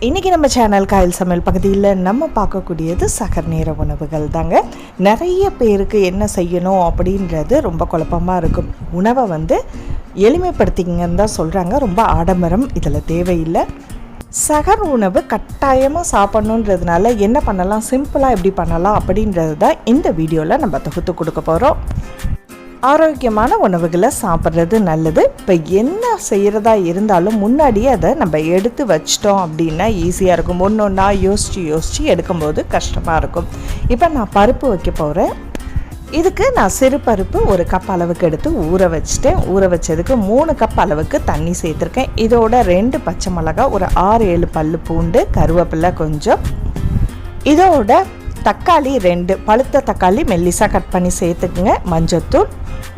இன்றைக்கி நம்ம சேனல் காயல் சமையல் பகுதியில் நம்ம பார்க்கக்கூடியது சகர் நேர உணவுகள் தாங்க. நிறைய பேருக்கு என்ன செய்யணும் அப்படின்றது ரொம்ப குழப்பமாக இருக்கும். உணவை எளிமைப்படுத்திங்கன்னு தான் சொல்கிறாங்க. ரொம்ப ஆடம்பரம் இதில் தேவையில்லை. சகர் உணவு கட்டாயமாக சாப்பிட்ணுன்றதுனால என்ன பண்ணலாம், சிம்பிளாக எப்படி பண்ணலாம் அப்படின்றது தான் இந்த வீடியோவில் நம்ம தொகுத்து கொடுக்க போகிறோம். ஆரோக்கியமான உணவுகளை சாப்பிட்றது நல்லது. இப்போ என்ன செய்கிறதா இருந்தாலும் முன்னாடியே அதை நம்ம எடுத்து வச்சிட்டோம் அப்படின்னா ஈஸியாக இருக்கும். ஒன்று ஒன்றா யோசித்து எடுக்கும்போது கஷ்டமாக இருக்கும். இப்போ நான் பருப்பு வைக்க போகிறேன். இதுக்கு நான் சிறு பருப்பு 1 கப் அளவுக்கு எடுத்து ஊற வச்சுட்டேன். ஊற வச்சதுக்கு 3 கப் அளவுக்கு தண்ணி சேர்த்துருக்கேன். இதோட 2 பச்சை மிளகாய், ஒரு 6-7 பல்லு பூண்டு, கருவேப்பிலை கொஞ்சம், இதோட தக்காளி 2 பழுத்த தக்காளி மெல்லிசாக கட் பண்ணி சேர்த்துக்குங்க. மஞ்சத்தூள்,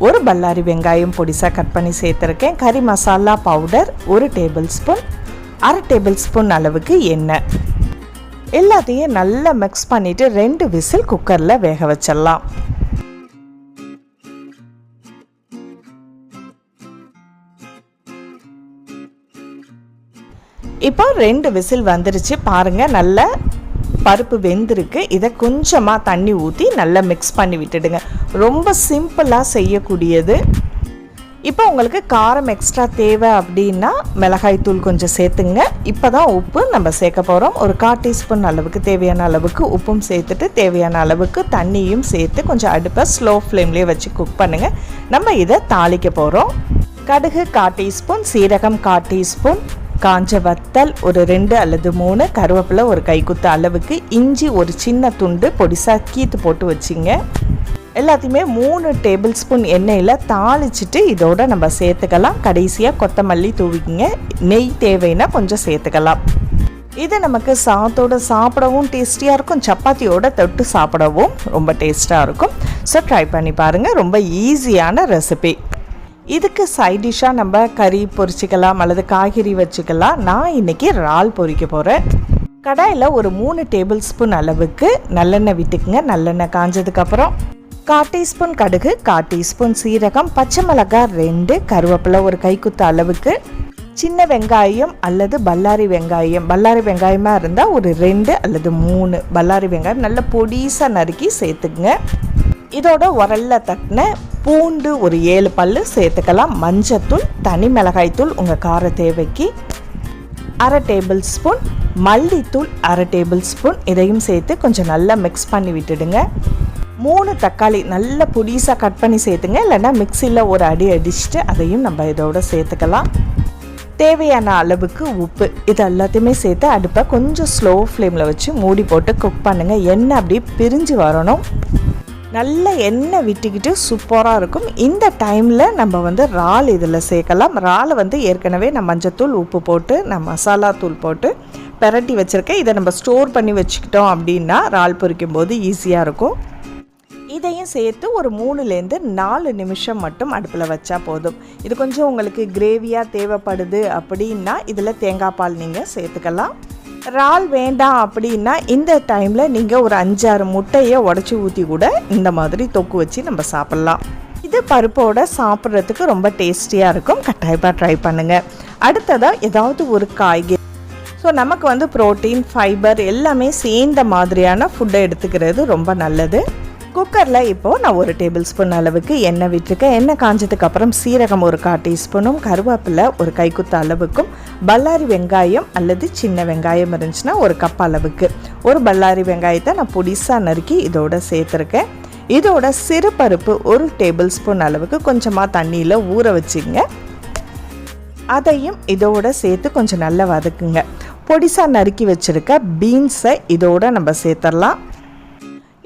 1 பல்லாரி வெங்காயம் பொடிசாக கட் பண்ணி சேர்த்துருக்கேன். கறி masala powder 1 table spoon, 1/2 table spoon அளவுக்கு எண்ணெய். எல்லாத்தையும் நல்லா மிக்ஸ் பண்ணிவிட்டு 2 விசில் குக்கரில் வேக வச்சிடலாம். இப்போ 2 விசில் வந்துருச்சு பாருங்கள். நல்லா பருப்பு வெந்திருக்கு. இதை கொஞ்சமாக தண்ணி ஊற்றி நல்லா மிக்ஸ் பண்ணி விட்டுடுங்க. ரொம்ப சிம்பிளாக செய்யக்கூடியது. இப்போ உங்களுக்கு காரம் எக்ஸ்ட்ரா தேவை அப்படின்னா மிளகாய்த்தூள் கொஞ்சம் சேர்த்துங்க. இப்போ தான் உப்பு நம்ம சேர்க்க போகிறோம். ஒரு 1/4 டீஸ்பூன் அளவுக்கு தேவையான அளவுக்கு உப்பும் சேர்த்துட்டு தேவையான அளவுக்கு தண்ணியும் சேர்த்து கொஞ்சம் அடுப்பை ஸ்லோ ஃப்ளேம்லேயே வச்சு குக் பண்ணுங்கள். நம்ம இதை தாளிக்க போகிறோம். கடுகு 1/4 டீஸ்பூன், சீரகம் 1/4 டீஸ்பூன், காஞ்ச வத்தல் ஒரு 2 அல்லது 3, கருவேப்பிலை ஒரு கைக்குத்து அளவுக்கு, இஞ்சி ஒரு சின்ன துண்டு பொடிசாக கீத்து போட்டு வச்சிங்க. எல்லாத்தையுமே 3 டேபிள் ஸ்பூன் எண்ணெயில் தாளிச்சிட்டு இதோட நம்ம சேர்த்துக்கலாம். கடைசியாக கொத்தமல்லி தூவிக்கிங்க. நெய் தேவைன்னா கொஞ்சம் சேர்த்துக்கலாம். இது நமக்கு சாதத்தோடு சாப்பிடவும் டேஸ்டியாக இருக்கும், சப்பாத்தியோட தொட்டு சாப்பிடவும் ரொம்ப டேஸ்ட்டாக இருக்கும். ஸோ ட்ரை பண்ணி பாருங்கள். ரொம்ப ஈஸியான ரெசிபி. இதுக்கு சைட் டிஷ்ஷாக நம்ம கறி பொரிச்சிக்கலாம் அல்லது காய்கறி வச்சுக்கலாம். நான் இன்றைக்கி இறால் பொரிக்க போகிறேன். கடாயில் ஒரு 3 டேபிள் ஸ்பூன் அளவுக்கு நல்லெண்ணெய் விட்டுக்குங்க. நல்லெண்ணெய் காஞ்சதுக்கப்புறம் 1/4 டீஸ்பூன் கடுகு, 1/4 டீஸ்பூன் சீரகம், பச்சை மிளகாய் 2, கருவேப்பிலை ஒரு கைக்குத்து அளவுக்கு, சின்ன வெங்காயம் அல்லது பல்லாரி வெங்காயமாக இருந்தால் ஒரு 2 அல்லது 3 பல்லாரி வெங்காயம் நல்ல பொடிசாக நறுக்கி சேர்த்துக்குங்க. இதோட உரல்ல தட்டின பூண்டு ஒரு 7 பல்லு சேர்த்துக்கலாம். மஞ்சத்தூள், தனி மிளகாய்த்தூள் உங்கள் கார தேவைக்கு, 1/2 டேபிள் ஸ்பூன், மல்லித்தூள் 1/2 டேபிள் ஸ்பூன், இதையும் சேர்த்து கொஞ்சம் நல்லா மிக்ஸ் பண்ணி விட்டுடுங்க. 3 தக்காளி நல்ல பொடிசாக கட் பண்ணி சேர்த்துங்க. இல்லைன்னா மிக்சியில் ஒரு அடி அடிச்சுட்டு அதையும் நம்ம இதோட சேர்த்துக்கலாம். தேவையான அளவுக்கு உப்பு, இது எல்லாத்தையுமே சேர்த்து அடுப்பை கொஞ்சம் ஸ்லோ ஃப்ளேமில் வச்சு மூடி போட்டு குக் பண்ணுங்கள். எண்ணெய் அப்படியே பிரிஞ்சு வரணும். நல்ல எண்ணெய் விட்டுக்கிட்டு சூப்பராக இருக்கும். இந்த டைமில் நம்ம இறால் இதில் சேர்க்கலாம். இறால் ஏற்கனவே நான் மஞ்சத்தூள் உப்பு போட்டு நான் மசாலா தூள் போட்டு பெரட்டி வச்சுருக்கேன். இதை நம்ம ஸ்டோர் பண்ணி வச்சுக்கிட்டோம் அப்படின்னா இறால் பொரிக்கும் போது ஈஸியாக இருக்கும். இதையும் சேர்த்து ஒரு 3லேருந்து 4 நிமிஷம் மட்டும் அடுப்பில் வச்சா போதும். இது கொஞ்சம் உங்களுக்கு கிரேவியாக தேவைப்படுது அப்படின்னா இதில் தேங்காய் பால் நீங்கள் சேர்த்துக்கலாம். இறால் வேண்டாம் அப்படின்னா இந்த டைமில் நீங்கள் ஒரு 5-6 முட்டையை உடச்சி ஊற்றி கூட இந்த மாதிரி தொக்கு வச்சு நம்ம சாப்பிட்லாம். இது பருப்போடு சாப்பிட்றதுக்கு ரொம்ப டேஸ்டியாக இருக்கும். கட்டாயமாக ட்ரை பண்ணுங்கள். அடுத்ததாக ஏதாவது ஒரு காய்கறி. ஸோ நமக்கு ப்ரோட்டீன், ஃபைபர் எல்லாமே சேர்ந்த மாதிரியான ஃபுட்டை எடுத்துக்கிறது ரொம்ப நல்லது. குக்கரில் இப்போது நான் 1 டேபிள் ஸ்பூன் அளவுக்கு எண்ணெய் விட்டுருக்கேன். எண்ணெய் காஞ்சதுக்கப்புறம் சீரகம் ஒரு 1/4 டீஸ்பூனும், கருவேப்பிலை ஒரு கைக்குத்த அளவுக்கும், பல்லாரி வெங்காயம் அல்லது சின்ன வெங்காயம் இருந்துச்சுன்னா 1 கப் அளவுக்கு, 1 பல்லாரி வெங்காயத்தை நான் பொடிசாக நறுக்கி இதோட சேர்த்துருக்கேன். இதோட சிறு பருப்பு 1 டேபிள் ஸ்பூன் அளவுக்கு கொஞ்சமாக தண்ணியில் ஊற வச்சுங்க. அதையும் இதோட சேர்த்து கொஞ்சம் நல்லா வதக்குங்க. பொடிசாக நறுக்கி வச்சுருக்க பீன்ஸை இதோட நம்ம சேர்த்துடலாம்.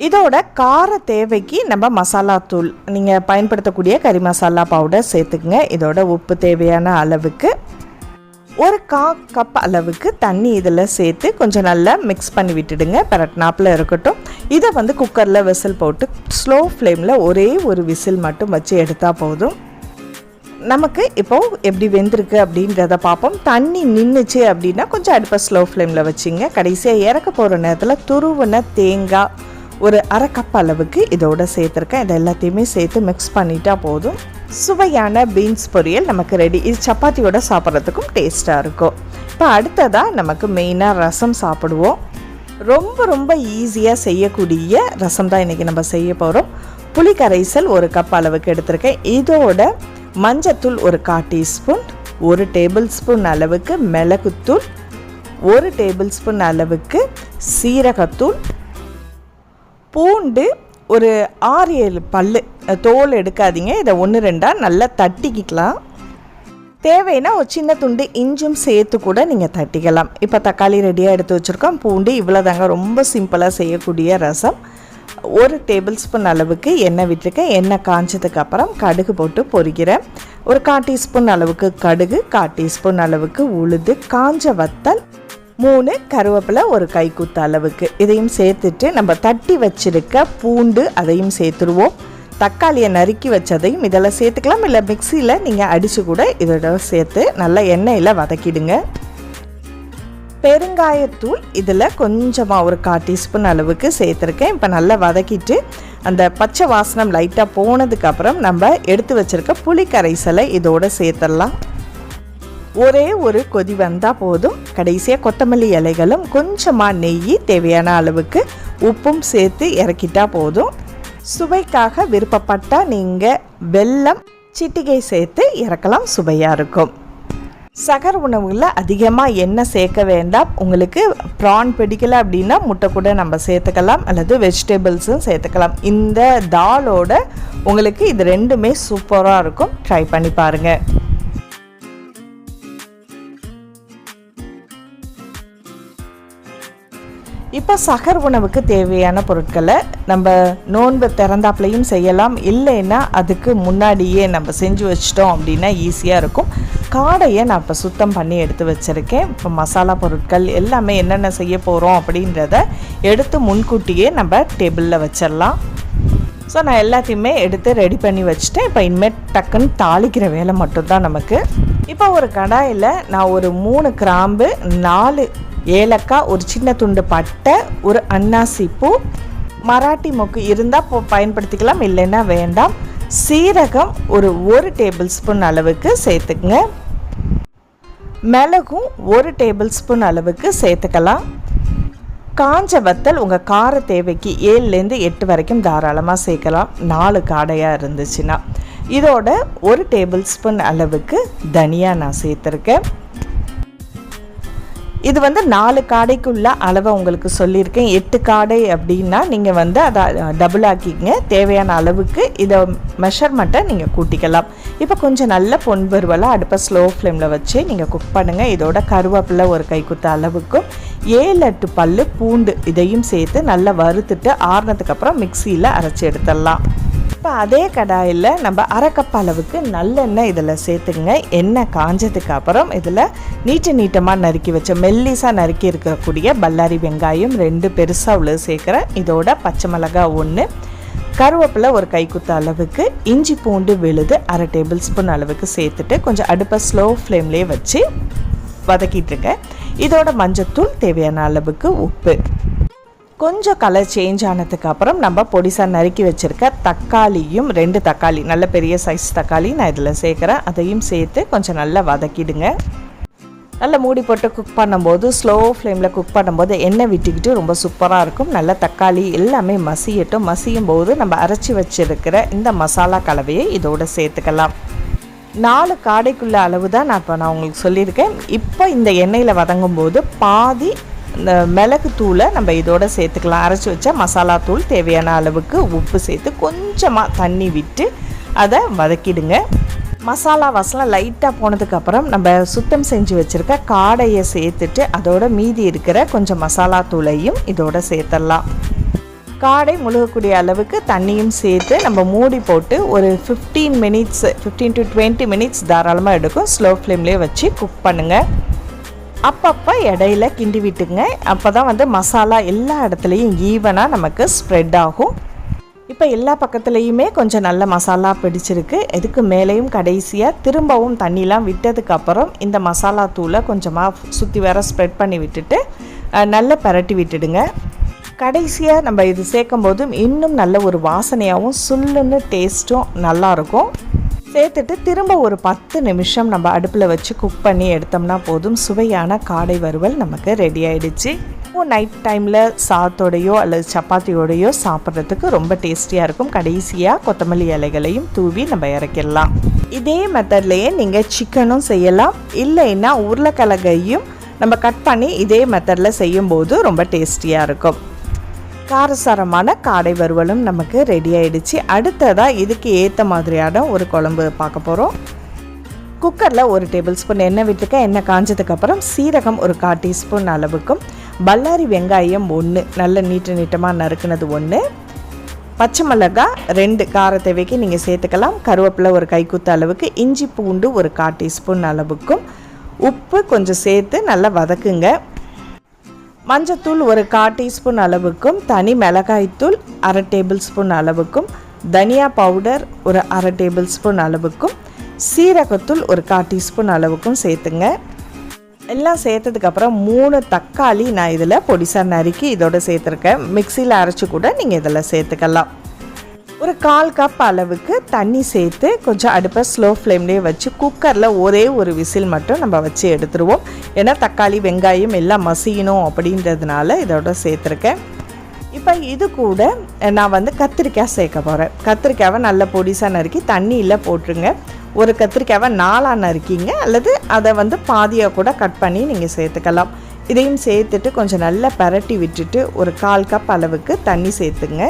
இதோட கார தேவைக்கு நம்ம மசாலா தூள் நீங்கள் பயன்படுத்தக்கூடிய கறி மசாலா பவுடர் சேர்த்துக்குங்க. இதோட உப்பு தேவையான அளவுக்கு, ஒரு 1/4 கப் அளவுக்கு தண்ணி இதில் சேர்த்து கொஞ்சம் நல்லா மிக்ஸ் பண்ணி விட்டுடுங்க. பரட்னாப்பில் இருக்கட்டும். இதை குக்கரில் விசில் போட்டு ஸ்லோ ஃப்ளேமில் ஒரே ஒரு விசில் மட்டும் வச்சு எடுத்தால் போதும். நமக்கு இப்போது எப்படி வெந்திருக்கு அப்படின்றத பார்ப்போம். தண்ணி நின்றுச்சு அப்படின்னா கொஞ்சம் அடுப்பை ஸ்லோ ஃப்ளேமில் வச்சுங்க. கடைசியாக இறக்க போகிற நேரத்தில் துருவின தேங்காய் ஒரு அரை கப் அளவுக்கு இதோட சேர்த்துருக்கேன். இது எல்லாத்தையுமே சேர்த்து மிக்ஸ் பண்ணிட்டா போதும். சுவையான பீன்ஸ் பொரியல் நமக்கு ரெடி. இது சப்பாத்தியோட சாப்பிட்றதுக்கும் டேஸ்ட்டாக இருக்கும். இப்போ அடுத்ததாக நமக்கு மெயினாக ரசம் சாப்பிடுவோம். ரொம்ப ரொம்ப ஈஸியாக செய்யக்கூடிய ரசம் தான் இன்றைக்கி நம்ம செய்ய போகிறோம். புளி கரைசல் ஒரு கப் அளவுக்கு எடுத்திருக்கேன். இதோட மஞ்சத்தூள் ஒரு 1/4 டீஸ்பூன், 1 டேபிள் ஸ்பூன் அளவுக்கு மிளகுத்தூள், 1 டேபிள் ஸ்பூன் அளவுக்கு சீரகத்தூள், பூண்டு ஒரு 6-7 பல்லு, தோல் எடுக்காதீங்க. இதை 1-2 நல்லா தட்டிக்கலாம். தேவைன்னா ஒரு சின்ன துண்டு இஞ்சும் சேர்த்து கூட நீங்கள் தட்டிக்கலாம். இப்போ தக்காளி ரெடியாக எடுத்து வச்சுருக்கோம். பூண்டு இவ்வளோதாங்க, ரொம்ப சிம்பிளாக செய்யக்கூடிய ரசம். 1 டேபிள் ஸ்பூன் அளவுக்கு எண்ணெய் விட்டுருக்கேன். எண்ணெய் காய்ச்சதுக்கு அப்புறம் கடுகு போட்டு பொரிக்கிறேன். ஒரு 1/4 டீஸ்பூன் அளவுக்கு கடுகு, 1/4 டீஸ்பூன் அளவுக்கு உளுந்து, காஞ்ச வத்தல், 3 கருவேப்பிலை, ஒரு கைக்குத்து அளவுக்கு இதையும் சேர்த்துட்டு நம்ம தட்டி வச்சிருக்க பூண்டு அதையும் சேர்த்துருவோம். தக்காளியை நறுக்கி வச்சதையும் இதெல்லாம் சேர்த்துக்கலாம். இல்லை மிக்சியில் நீங்கள் அடித்து கூட இதோட சேர்த்து நல்லா எண்ணெயில் வதக்கிடுங்க. பெருங்காயத்தூள் இதில் கொஞ்சமாக ஒரு 1/4 டீஸ்பூன் அளவுக்கு சேர்த்துருக்கேன். இப்போ நல்லா வதக்கிட்டு அந்த பச்சை வாசனம் லைட்டாக போனதுக்கப்புறம் நம்ம எடுத்து வச்சுருக்க புளி கரைசலை இதோடு சேர்த்துடலாம். ஒரே ஒரு கொதி வந்தால் போதும். கடைசியாக கொத்தமல்லி இலைகளும் கொஞ்சமாக நெய், தேவையான அளவுக்கு உப்பும் சேர்த்து இறக்கிட்டா போதும். சுவைக்காக விருப்பப்பட்டால் நீங்கள் வெல்லம் சிட்டிகை சேர்த்து இறக்கலாம், சுவையாக இருக்கும். சகர் உணவுகளில் அதிகமாக எண்ணெய் சேர்க்க வேண்டாம். உங்களுக்கு ப்ரான் பிடிக்கல அப்படின்னா முட்டை கூட நம்ம சேர்த்துக்கலாம், அல்லது வெஜிடபிள்ஸும் சேர்த்துக்கலாம். இந்த தாலோட உங்களுக்கு இது ரெண்டுமே சூப்பராக இருக்கும். ட்ரை பண்ணி பாருங்கள். இப்போ சகர் உணவுக்கு தேவையான பொருட்களை நம்ம நோன்பு திறந்தாப்புலையும் செய்யலாம். இல்லைன்னா அதுக்கு முன்னாடியே நம்ம செஞ்சு வச்சிட்டோம் அப்படின்னா ஈஸியாக இருக்கும். காடையை நான் இப்போ சுத்தம் பண்ணி எடுத்து வச்சுருக்கேன். இப்போ மசாலா பொருட்கள் எல்லாமே என்னென்ன செய்ய போகிறோம் அப்படின்றத எடுத்து முன்கூட்டியே நம்ம டேபிளில் வச்சிடலாம். ஸோ நான் எல்லாத்தையுமே எடுத்து ரெடி பண்ணி வச்சுட்டேன். இப்போ இனிமேல் டக்குன்னு தாளிக்கிற வேலை மட்டும்தான் நமக்கு. இப்போ ஒரு கடாயில் நான் ஒரு 3 கிராம்பு, 4 ஏலக்காய், ஒரு சின்ன துண்டு பட்டை, ஒரு அன்னாசி பூ, மராட்டி மொக்கு இருந்தால் பயன்படுத்திக்கலாம், இல்லைன்னா வேண்டாம். சீரகம் ஒரு டேபிள் ஸ்பூன் அளவுக்கு சேர்த்துக்குங்க. மிளகும் 1 டேபிள் ஸ்பூன் அளவுக்கு சேர்த்துக்கலாம். காஞ்ச வத்தல் உங்கள் கார தேவைக்கு 7லேருந்து 8 வரைக்கும் தாராளமாக சேர்க்கலாம், 4 காடையாக இருந்துச்சுன்னா. இதோட 1 டேபிள் ஸ்பூன் அளவுக்கு தனியா நான் சேர்த்துருக்கேன். இது 4 காடைக்குள்ள அளவை உங்களுக்கு சொல்லியிருக்கேன். 8 காடை அப்படின்னா நீங்கள் அதை டபுள் ஆக்கிங்க. தேவையான அளவுக்கு இதை மெஷர்மெண்ட்டை நீங்கள் கூட்டிக்கலாம். இப்போ கொஞ்சம் நல்ல பொன்வறுவலாக அடுப்பை ஸ்லோ ஃப்ளேமில் வச்சு நீங்கள் குக் பண்ணுங்கள். இதோட கருவேப்பிலை ஒரு கைக்குத்த அளவுக்கும் 7-8 பல்லு பூண்டு இதையும் சேர்த்து நல்லா வறுத்துட்டு ஆறுனதுக்கப்புறம் மிக்சியில் அரைச்சி எடுத்துடலாம். இப்போ அதே கடாயில் நம்ம அரை கப் அளவுக்கு நல்லெண்ணெய் இதில் சேர்த்துங்க. எண்ணெய் காஞ்சதுக்கு அப்புறம் இதில் நீட்டமாக நறுக்கி வச்ச மெல்லிசாக நறுக்கி இருக்கக்கூடிய பல்லாரி வெங்காயம் 2 பெருசாக உள்ள சேர்க்குறேன். இதோட பச்சை மிளகாய் 1, கருவேப்பிலை ஒரு கைக்குத்த அளவுக்கு, இஞ்சி பூண்டு விழுது 1/2 டேபிள் ஸ்பூன் அளவுக்கு சேர்த்துட்டு கொஞ்சம் அடுப்பை ஸ்லோ ஃப்ளேம்லேயே வச்சு வதக்கிட்டுருக்கேன். இதோட மஞ்சத்தூள், தேவையான அளவுக்கு உப்பு. கொஞ்சம் கலர் சேஞ்ச் ஆனதுக்கு அப்புறம் நம்ம பொடிசாக நறுக்கி வச்சுருக்க தக்காளியும் 2 தக்காளி, நல்ல பெரிய சைஸ் தக்காளி நான் இதில் சேர்க்குறேன். அதையும் சேர்த்து கொஞ்சம் நல்லா வதக்கிடுங்க. நல்லா மூடி போட்டு குக் பண்ணும்போது, ஸ்லோ ஃப்ளேமில் குக் பண்ணும்போது எண்ணெய் விட்டுக்கிட்டு ரொம்ப சூப்பராக இருக்கும். நல்லா தக்காளி எல்லாமே மசியட்டும். மசியும் போது நம்ம அரைச்சி வச்சுருக்கிற இந்த மசாலா கலவையை இதோடு சேர்த்துக்கலாம். 4 காடைக்குள்ள அளவு தான் நான் உங்களுக்கு சொல்லியிருக்கேன். இப்போ இந்த எண்ணெயில் வதங்கும் போது பாதி இந்த மிளகு தூளை நம்ம இதோட சேர்த்துக்கலாம். அரைச்சி வச்ச மசாலா தூள், தேவையான அளவுக்கு உப்பு சேர்த்து கொஞ்சமாக தண்ணி விட்டு அதை வதக்கிடுங்க. மசாலா வாசனை லைட்டாக போனதுக்கப்புறம் நம்ம சுத்தம் செஞ்சு வச்சுருக்க காடையை சேர்த்துட்டு அதோட மீதி இருக்கிற கொஞ்சம் மசாலா தூளையும் இதோட சேர்த்துடலாம். காடை முழுகக்கூடிய அளவுக்கு தண்ணியும் சேர்த்து நம்ம மூடி போட்டு ஒரு 15 to 20 மினிட்ஸ் தாராளமாக எடுக்கும். ஸ்லோ ஃப்ளேம்லேயே வச்சு குக் பண்ணுங்கள். அப்பப்போ இடையில கிண்டி விட்டுங்க. அப்போ தான் மசாலா எல்லா இடத்துலையும் ஈவனாக நமக்கு ஸ்ப்ரெட் ஆகும். இப்போ எல்லா பக்கத்துலேயுமே கொஞ்சம் நல்ல மசாலா பிடிச்சிருக்கு. இதுக்கு மேலேயும் கடைசியாக திரும்பவும் தண்ணிலாம் விட்டதுக்கப்புறம் இந்த மசாலா தூளை கொஞ்சமாக சுற்றி வர ஸ்ப்ரெட் பண்ணி விட்டுட்டு நல்லா பரட்டி விட்டுடுங்க. கடைசியாக நம்ம இது சேர்க்கும்போது இன்னும் நல்ல ஒரு வாசனையாகவும் சுல்லுன்னு டேஸ்ட்டும் நல்லாயிருக்கும். சேர்த்துட்டு திரும்ப ஒரு 10 நிமிஷம் நம்ம அடுப்பில் வச்சு குக் பண்ணி எடுத்தோம்னா போதும். சுவையான காடை வறுவல் நமக்கு ரெடி ஆகிடுச்சு. நைட் டைமில் சாதத்தோடையோ அல்லது சப்பாத்தியோடையோ சாப்பிட்றதுக்கு ரொம்ப டேஸ்டியாக இருக்கும். கடைசியாக கொத்தமல்லி இலைகளையும் தூவி நம்ம இறக்கிடலாம். இதே மெத்தட்லேயே நீங்கள் சிக்கனும் செய்யலாம், இல்லைன்னா உருளைக்கிழங்கையும் நம்ம கட் பண்ணி இதே மெத்தடில் செய்யும்போது ரொம்ப டேஸ்டியாக இருக்கும். காரசாரமான காடை வறுவலும் நமக்கு ரெடி ஆகிடுச்சு. அடுத்ததாக இதுக்கு ஏற்ற மாதிரியான ஒரு குழம்பு பார்க்க போகிறோம். குக்கரில் 1 டேபிள் ஸ்பூன் எண்ணெய் விட்டுருக்கேன். எண்ணெய் காஞ்சதுக்கப்புறம் சீரகம் ஒரு 1/4 டீஸ்பூன் அளவுக்கும், பல்லாரி வெங்காயம் 1 நல்ல நீட்டமாக நறுக்குனது 1, பச்சை மிளகாய் 2 கார தேவைக்கு நீங்கள் சேர்த்துக்கலாம், கருவேப்பிலை ஒரு கைக்குத்து அளவுக்கு, இஞ்சி பூண்டு ஒரு 1/4 டீஸ்பூன் அளவுக்கும், உப்பு கொஞ்சம் சேர்த்து நல்லா வதக்குங்க. மஞ்சத்தூள் ஒரு 1/4 டீஸ்பூன் அளவுக்கும், தனி மிளகாய்த்தூள் 1/2 டேபிள் ஸ்பூன் அளவுக்கும், தனியா பவுடர் ஒரு 1/2 டேபிள் ஸ்பூன் அளவுக்கும், சீரகத்தூள் ஒரு 1/4 டீஸ்பூன் அளவுக்கும் சேர்த்துங்க. எல்லாம் சேர்த்ததுக்கப்புறம் 3 தக்காளி நான் இதில் பொடிசாக நறுக்கி இதோட சேர்த்துருக்கேன். மிக்சியில் அரைச்சி கூட நீங்கள் இதில் சேர்த்துக்கலாம். ஒரு 1/4 கப் அளவுக்கு தண்ணி சேர்த்து கொஞ்சம் அடுப்பை ஸ்லோ ஃப்ளேம்லேயே வச்சு குக்கரில் ஒரே ஒரு விசில் மட்டும் நம்ம வச்சு எடுத்துருவோம். ஏன்னா தக்காளி வெங்காயம் எல்லாம் மசியணும் அப்படின்றதுனால இதோட சேர்த்துருக்கேன். இப்போ இது கூட நான் கத்திரிக்காய் சேர்க்க போகிறேன். கத்திரிக்காவை நல்ல பொடிசாக நறுக்கி தண்ணியில் போட்டுருங்க. ஒரு கத்திரிக்காவை 4ஆக நறுக்கிங்க, அல்லது அதை பாதியாக கூட கட் பண்ணி நீங்கள் சேர்த்துக்கலாம். இதையும் சேர்த்துட்டு கொஞ்சம் நல்லா பரட்டி விட்டுட்டு ஒரு 1/4 கப் அளவுக்கு தண்ணி சேர்த்துங்க.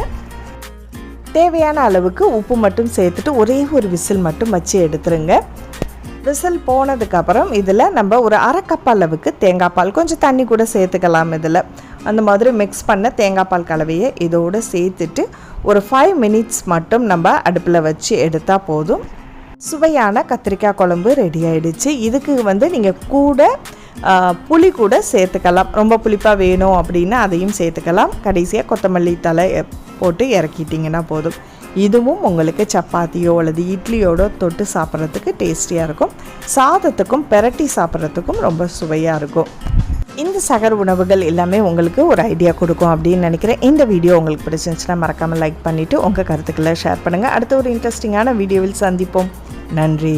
தேவையான அளவுக்கு உப்பு மட்டும் சேர்த்துட்டு ஒரே ஒரு விசில் மட்டும் வச்சு எடுத்துருங்க. விசில் போனதுக்கப்புறம் இதில் நம்ம ஒரு 1/2 கப் அளவுக்கு தேங்காய் பால், கொஞ்சம் தண்ணி கூட சேர்த்துக்கலாம். இதில் அந்த மாதிரி மிக்ஸ் பண்ண தேங்காய் பால் கலவையை இதோடு சேர்த்துட்டு ஒரு 5 மினிட்ஸ் மட்டும் நம்ம அடுப்பில் வச்சு எடுத்தால் போதும். சுவையான கத்திரிக்காய் குழம்பு ரெடி ஆகிடுச்சு. இதுக்கு நீங்கள் கூட புளி கூட சேர்த்துக்கலாம். ரொம்ப புளிப்பாக வேணும் அப்படின்னா அதையும் சேர்த்துக்கலாம். கடைசியாக கொத்தமல்லி தழை போட்டு இறக்கிட்டிங்கன்னா போதும். இதுவும் உங்களுக்கு சப்பாத்தியோ அல்லது இட்லியோட தொட்டு சாப்பிட்றதுக்கு டேஸ்டியாக இருக்கும். சாதத்துக்கும் பெரட்டி சாப்பிட்றதுக்கும் ரொம்ப சுவையாக இருக்கும். இந்த சகர் உணவுகள் எல்லாமே உங்களுக்கு ஒரு ஐடியா கொடுக்கும் அப்படின்னு நினைக்கிறேன். இந்த வீடியோ உங்களுக்கு பிடிச்சிருந்துச்சுன்னா மறக்காமல் லைக் பண்ணிவிட்டு உங்கள் கருத்துக்களை ஷேர் பண்ணுங்கள். அடுத்த ஒரு இன்ட்ரெஸ்டிங்கான வீடியோவில் சந்திப்போம். நன்றி.